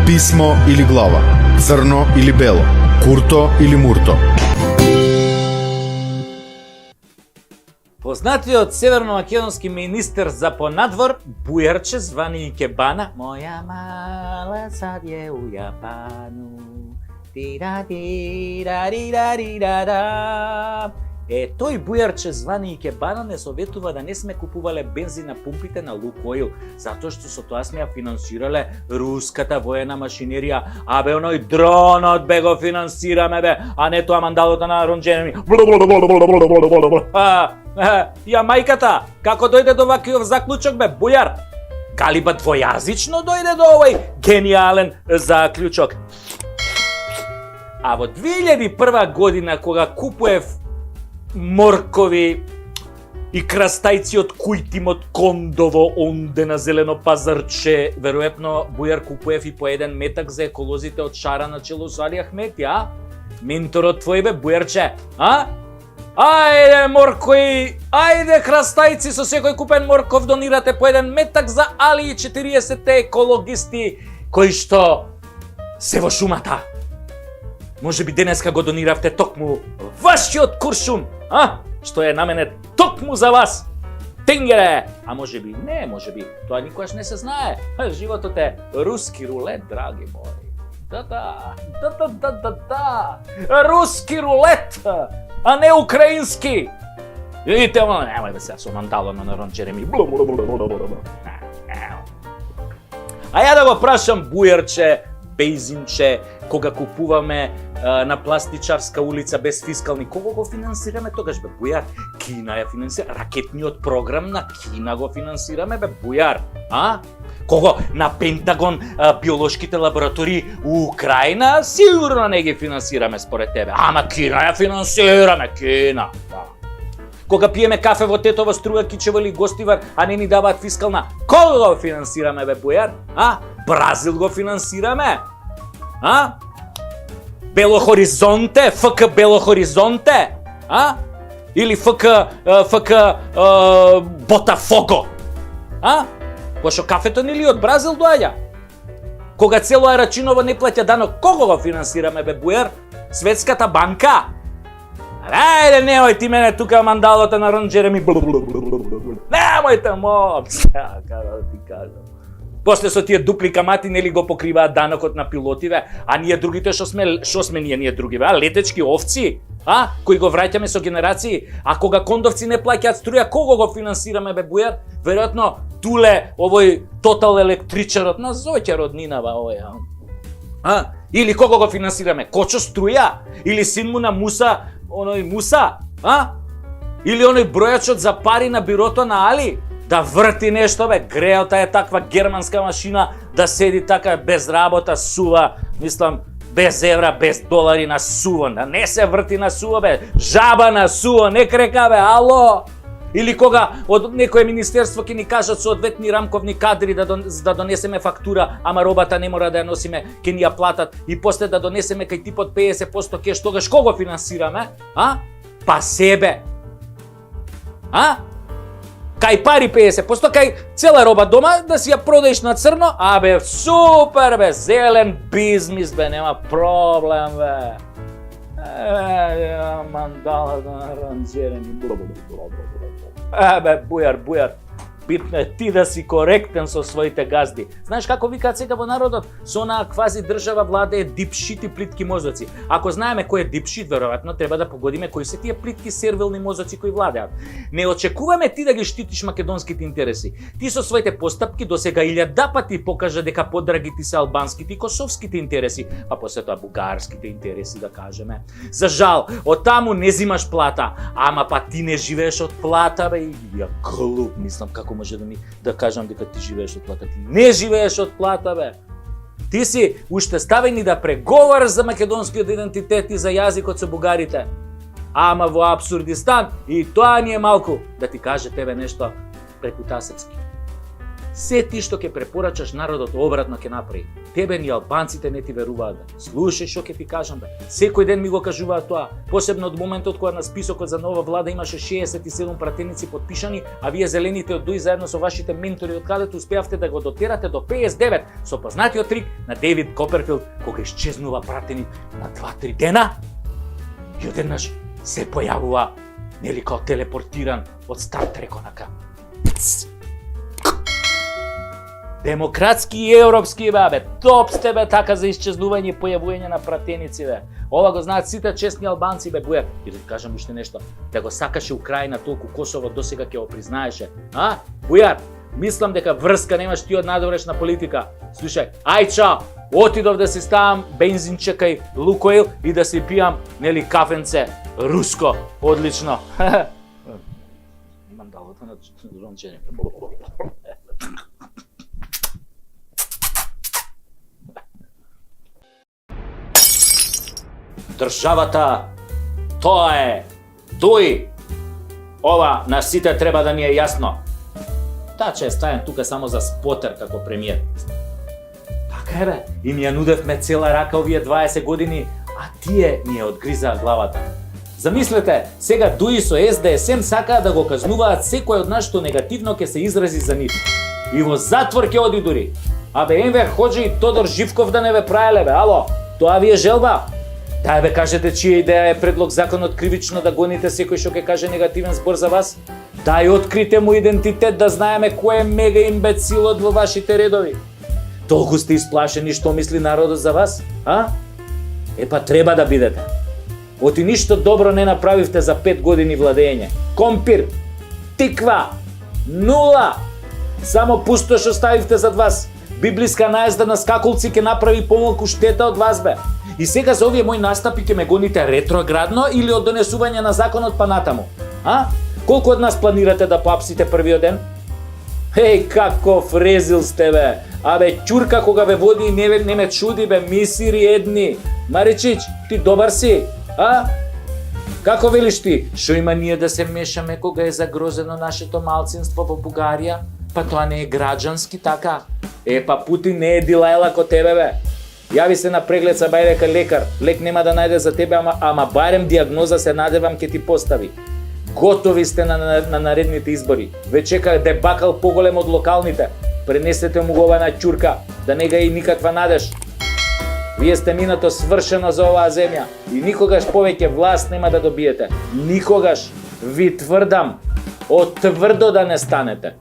Писмо или глава, црно или бело, курто или мурто. Познатиот северно-македонски министер за понадвор Бујарче звани Икебана, моја мала сад е у Јапану. Тој Бујарче звани Икебана не советува да не сме купувале бензин на пумпите на Лукоил, затоа што со тоа сме ја финансирале руската воена машинерија, а бе оној дронот бе го финансираме бе, а не тоа мандалото на Ронџенеми. Ја мајката, како дојде до ваквиот заклучок бе, Бујар? Галиба двојазично дојде до овој гениален заклучок. А во 2001 година, кога купуев моркови и крастајци од Кујтим од Кондово, онде на зелено пазарче, веројатно Бујар купуев и по еден метак за еколозите од Шара на чело со Али Ахмети, а? Менторот твој бе, Бујарче, а? Ајде моркови, ајде крастајци со секој купен морков донирате по еден метак за Али и 40 екологисти кои што се во шумата. Може би денеска го дониравте токму вашиот куршум, а? Што е наменет токму за вас. Тенгере! А може би не, може би тоа никогаш не се знае. Животот е руски рулет, драги мои. Да. Руски рулет, а не украински. Видите, немај да се со мандало на Ронџенеми. А ја да го прашам Бујарче, Бейзинче, кога купуваме на Пластичарска улица без фискални, кого го финансираме тогаш бе, Бујар? Кина ја финансира, ракетниот програм на Кина го финансираме бе, Бујар, а? Кого на Пентагон биолошките лаборатории у Украина сигурно не ги финансираме според тебе. Ама Кина ја финансираме, Кина. Да. Кога пиеме кафе во Тетово, Струга, Кичево или Гостивар, а не ни даваат фискална, кого го финансираме бе, Бујар? А? Бразил го финансираме? А? Бело Хоризонте, ФК Бело Хоризонте? А? Или ФК Ботафого? А? Пошто кафето нели од Бразил доаѓа? Кога цело Арачиново не плаќа данок, кого го финансираме бе, Бујар? Светската банка? Ајде, немој ти мене тука мандалото на Ронџенеми. Немојте мопс, како ти кажам. После со тие дупли камати нели го покриваат данокот на пилотиве, а ние другите што сме ние другиве, а летечки овци, а кои го враќаме со генерации, а кога кондовци не плаќаат струја, кого го финансираме бе, Бујар? Веројатно Туле, овој Тотал електричарот на Зоќа роднинава овој, а? Или кого го финансираме? Кочо струја? Или син му на Муса, оној Муса, а? Или оној бројачот за пари на бирото на Али? Да врти нешто бе, греота е таква германска машина да седи така без работа, сува, мислам, без евра, без долари на сува, да не се врти на сува бе, жаба на сува, не крека бе, ало! Или кога од некое министерство ќе ни кажат соодветни рамковни кадри да донесеме фактура, ама робата не мора да ја носиме, ќе ни ја платат и после да донесеме кај типот 50% кеш, тогаш кого финансираме? А? Па себе. А? Кај пари 50%, кај цела роба дома да си ја продаеш на црно, а бе, супер бе, зелен бизнис бе, нема проблем бе. Мандала на Ронџенеми. Бе, Бујар, битно е ти да си коректен со своите газди. Знаеш како викаат сега во народот? Со онаа квази држава владее дипшит и плитки мозоци. Ако знаеме кој е дипшит, веројатно треба да погодиме кои се тие плитки сервилни мозоци кои владеат. Не очекуваме ти да ги штитиш македонските интереси. Ти со своите постапки досега 1000 пати покажа дека подраги ти се албанските и косовските интереси, а после тоа бугарските интереси да кажеме. За жал, од таму не зимаш плата, ама па ти не живееш од плата бе, ја глуп, мислам како може да кажам дека ти живееш од плата. Ти не живееш од плата бе. Ти си уште ставени да преговараш за македонскиот идентитет и за јазикот со бугарите. Ама во Апсурдистан и тоа ни е малку, да ти каже тебе нешто преку тасецки. Се ти што ќе препорачаш народот обратно ќе направи. Тебе ни албанците не ти веруваат. Бе. Слушај што ќе ти кажам бе. Секој ден ми го кажуваат тоа, посебно од моментот кога на списокот за нова влада имаше 67 пратеници подпишани, а вие зелените од ДУИ заедно со вашите ментори од кадето успеавте да го дотерате до 59 со познатиот трик на Дейвид Коперфилд кога исчезнува пратеник на 2-3 дена и одеднаш се појавува нели као телепортиран од Стар Трек онака. Демократски и европски бе, топ сте бе така за исчезнување и појавување на пратеници бе. Ова го знаат сите честни албанци бе Бујар. И да ти кажам уште нешто, да го сакаше Украина толку Косово досега ќе го признаеше. А? Бујар, мислам дека врска немаш ти од надворешна политика. Слушај, ај чао, отидов да си ставам бензинче кај Лукоил и да си пијам нели кафенце руско, одлично. Имам далото на рончење. Државата, тоа е ДУИ. Ова на сите треба да ни е јасно. Таа че е ставен тука само за спотер како премиер. Така е бе, и ми ја нудевме цела рака овие 20 години, а тие ни ја одгризаа главата. Замислете, сега ДУИ со СДСМ сакаат да го казнуваат секој од нас што негативно ќе се изрази за нив. И во затвор ќе оди дури. Абе Енвер Хоџа и Тодор Живков да не ве праеле бе, ало, тоа ви е желба? Дај бе кажете чија идеја е предлог законот кривично да гоните секој што ќе каже негативен збор за вас? Дај открите му идентитет да знаеме кој е мега имбецилот во вашите редови. Толку сте исплашени што мисли народот за вас, а? Епа треба да бидете. Оти ништо добро не направивте за 5 години владење. Компир, тиква, нула. Само пустош оставивте зад вас. Библиска наезда на скакулци ќе направи помалку штета од вас бе. И сега за овие мои настапи ќе ме гоните ретроградно или од донесување на законот па натаму? А? Колку од нас планирате да поапсите првиот ден? Еј, каков резил сте бе! Абе, ќурка кога ве води и не ме чуди бе, мисири едни. Маричич, ти добар си? А? Како велиш ти? Шо има ние да се мешаме кога е загрозено нашето малцинство во Бугарија? Па тоа не е граѓански така? Епа Путин не е дилајла ко тебе бе. Јави се на преглед са бајлека лекар. Лек нема да најде за тебе, ама барем диагноза се надевам ке ти постави. Готови сте на наредните избори. Ве чека дебакал поголем од локалните. Пренесете му го ова на ќурка, да не га и никаква надеж. Вие сте минато свршено за оваа земја и никогаш повеќе власт нема да добиете. Никогаш. Ви тврдам, од тврдо да не станете.